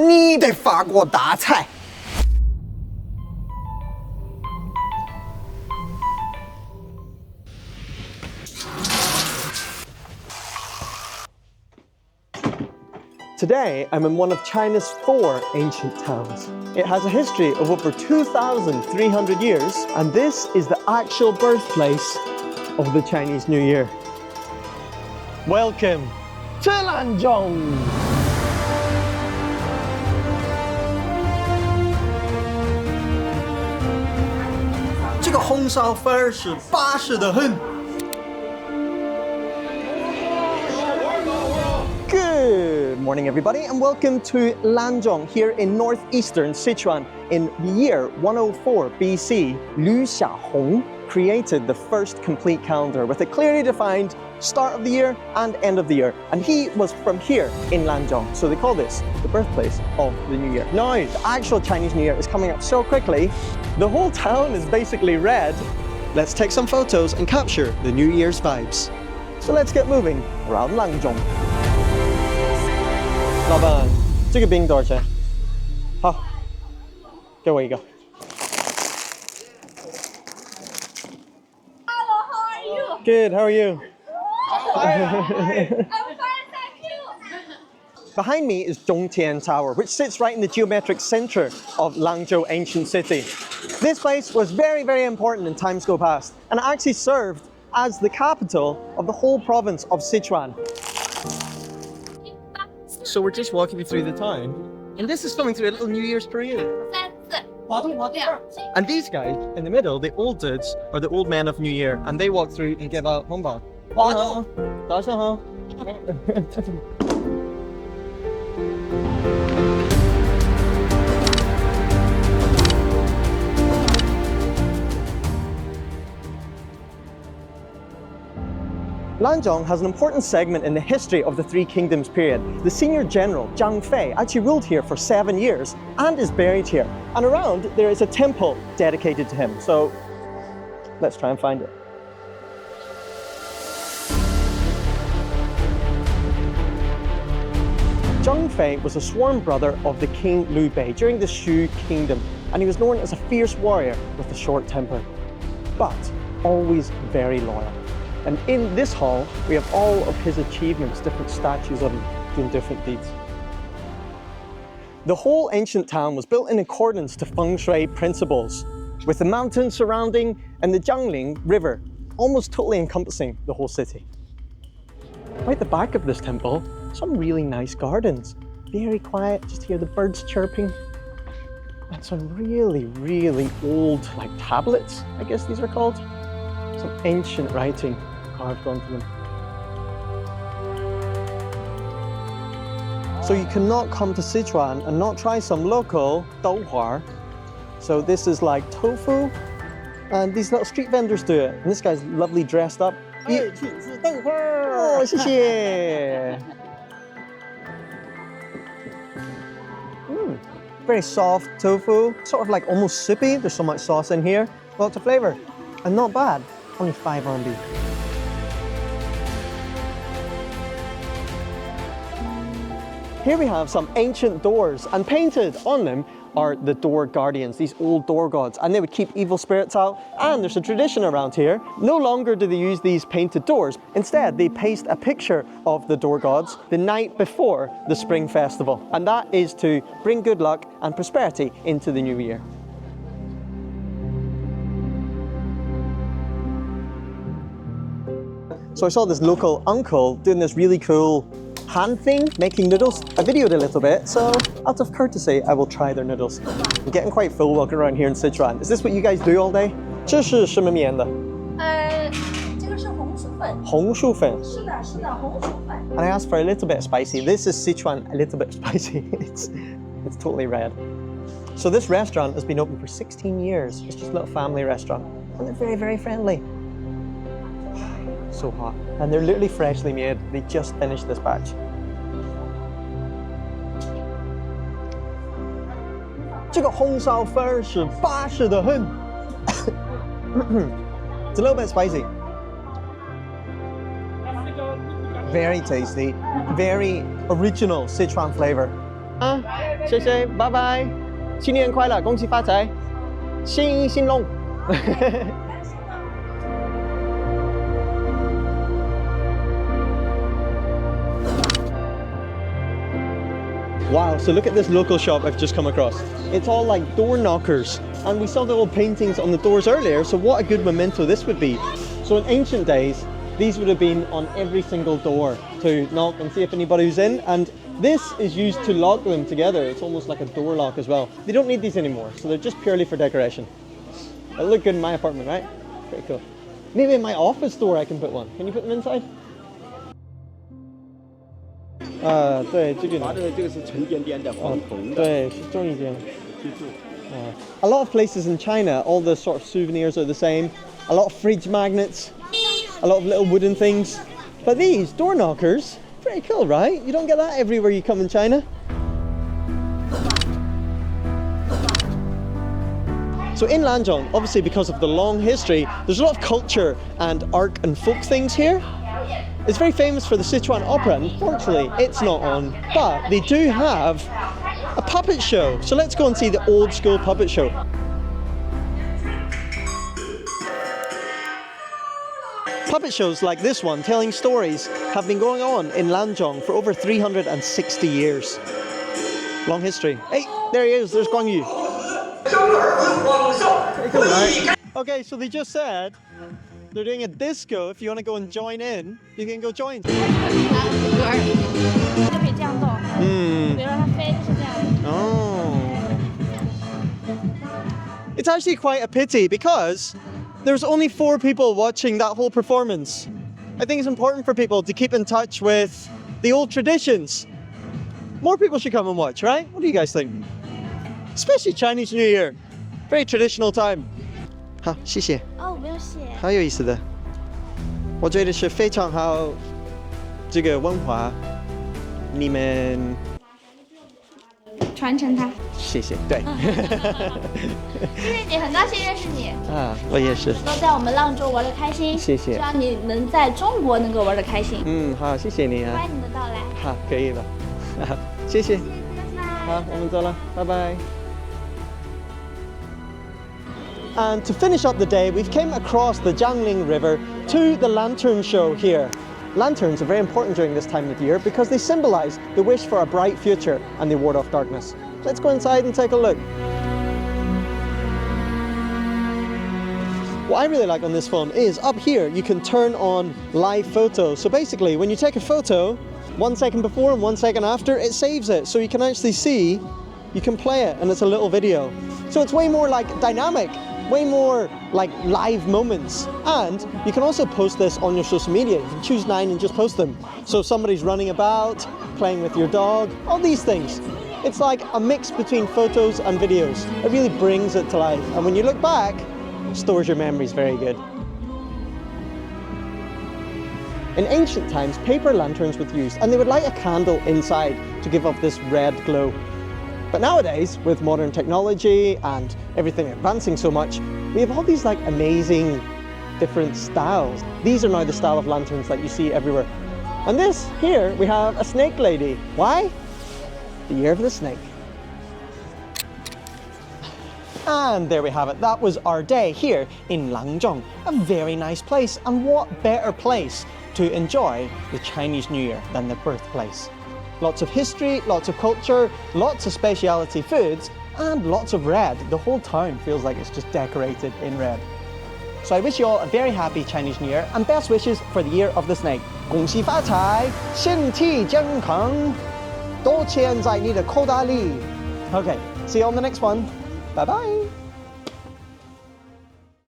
你的法国大菜。Today, I'm in one of China's 4 ancient towns. It has a history of over 2,300 years, and this is the actual birthplace of the Chinese New Year. Welcome to Langzhong! This 红烧粉是巴适的很。Good morning, everybody, and welcome to Langzhong here in northeastern Sichuan. In the year 104 BC, Liu Bei created the first complete calendar with a clearly defined start of the year and end of the year. And he was from here in Langzhong, so they call this the birthplace of the New Year. Now, the actual Chinese New Year is coming up so quickly, the whole town is basically red. Let's take some photos and capture the New Year's vibes. So let's get moving around Langzhong. 老板，这个冰多少钱？好，给我一个。Hello, how are you? Good, how are you? I'm fine, thank you. Behind me is Zhongtian Tower, which sits right in the geometric center of Langzhong Ancient City. This place was very, very important in times go past, and it actually served as the capital of the whole province of Sichuan. So we're just walking through the town, and this is coming through a little New Year's parade. And these guys in the middle, the old dudes, are the old men of New Year, and they walk through and give out hongbao. 早上好。Langzhong has an important segment in the history of the Three Kingdoms period. The senior general, Zhang Fei, actually ruled here for 7 years and is buried here. And around, there is a temple dedicated to him. So let's try and find it. Zhang Fei was a sworn brother of the King Liu Bei during the Shu Kingdom, and he was known as a fierce warrior with a short temper, but always very loyal. And in this hall, we have all of his achievements, different statues of him doing different deeds. The whole ancient town was built in accordance to feng shui principles, with the mountains surrounding and the Jiangling River almost totally encompassing the whole city. Right at the back of this temple, some really nice gardens. Very quiet, just hear the birds chirping. And some really, really old, like tablets, I guess these are called. Some ancient writing carved onto them. So you cannot come to Sichuan and not try some local douhua. So this is like tofu, and these little street vendors do it. And this guy's lovely dressed up. Oh, 谢谢. Very soft tofu, sort of like almost soupy. There's so much sauce in here, lots of flavor, and not bad. Only 5 RMB. Here we have some ancient doors, and painted on them are the door guardians, these old door gods, and they would keep evil spirits out. And there's a tradition around here. No longer do they use these painted doors. Instead, they paste a picture of the door gods the night before the spring festival. And that is to bring good luck and prosperity into the new year. So I saw this local uncle doing this really cool hand thing, making noodles. I videoed a little bit, so out of courtesy, I will try their noodles. I'm getting quite full walking around here in Sichuan. Is this what you guys do all day? 这是什么面的？这个是红薯粉。红薯粉。是的，是的，红薯粉。And I asked for a little bit spicy. This is Sichuan, a little bit spicy. It's totally red. So this restaurant has been open for 16 years. It's just a little family restaurant, and they're very, very friendly. So hot. And they're literally freshly made. They just finished this batch. It's a little bit spicy. Very tasty, very original Sichuan flavor. 啊，谢谢，拜拜，新年快乐，恭喜发财，新衣新龙。Wow, so look at this local shop I've just come across. It's all like door knockers, and we saw the old paintings on the doors earlier, so what a good memento this would be. So in ancient days, these would have been on every single door to knock and see if anybody was in, and this is used to lock them together. It's almost like a door lock as well. They don't need these anymore, so they're just purely for decoration. It'll look good in my apartment, right? Pretty cool. Maybe in my office door I can put one. Can you put them inside? 对，这个这个是沉甸甸的黄铜的，对，是重一点。记住。A lot of places in China, all the sort of souvenirs are the same. A lot of fridge magnets, a lot of little wooden things. But these door knockers, pretty cool, right? You don't get that everywhere you come in China. So in Langzhong, obviously because of the long history, there's a lot of culture and art and folk things here. It's very famous for the Sichuan opera, and unfortunately it's not on, but they do have a puppet show. So let's go and see the old school puppet show. Puppet shows like this one, telling stories, have been going on in Langzhong for over 360 years. Long history. Hey, there he is, there's Guang Yu. Right. Okay, so they just said they're doing a disco. If you want to go and join in, you can go join. Oh. It's actually quite a pity because there's only 4 people watching that whole performance. I think it's important for people to keep in touch with the old traditions. More people should come and watch, right? What do you guys think? Especially Chinese New Year. Very traditional time. 好，谢谢。哦，不用谢。好有意思的，我觉得是非常好这个文化，你们传承它。谢谢，对。谢谢你，很高兴认识你。啊，我也是。都在我们阆中玩得开心，谢谢。希望你能在中国能够玩得开心。嗯，好，谢谢你啊。欢迎你的到来。好，可以了。谢谢。拜拜。好，我们走了，拜拜。And to finish up the day, we've came across the Jiangling River to the lantern show here. Lanterns are very important during this time of year because they symbolize the wish for a bright future and they ward off darkness. Let's go inside and take a look. What I really like on this phone is up here you can turn on live photo. So basically when you take a photo, 1 second before and 1 second after, it saves it. So you can actually see, you can play it and it's a little video. So it's way more like dynamic. Way more like live moments, and you can also post this on your social media. You can choose 9 and just post them. So if somebody's running about, playing with your dog, all these things. It's like a mix between photos and videos. It really brings it to life, and when you look back, it stores your memories very good. In ancient times, paper lanterns were used, and they would light a candle inside to give off this red glow. But nowadays, with modern technology and everything advancing so much, we have all these like amazing different styles. These are now the style of lanterns that you see everywhere. And this here, we have a snake lady. Why? The year of the snake. And there we have it. That was our day here in Langzhong. A very nice place. And what better place to enjoy the Chinese New Year than the birthplace? Lots of history, lots of culture, lots of specialty foods, and lots of red. The whole town feels like it's just decorated in red. So I wish you all a very happy Chinese New Year and best wishes for the year of the snake. 恭喜发财，身体健康，多钱在你的口袋里。Okay, see you on the next one. Bye bye.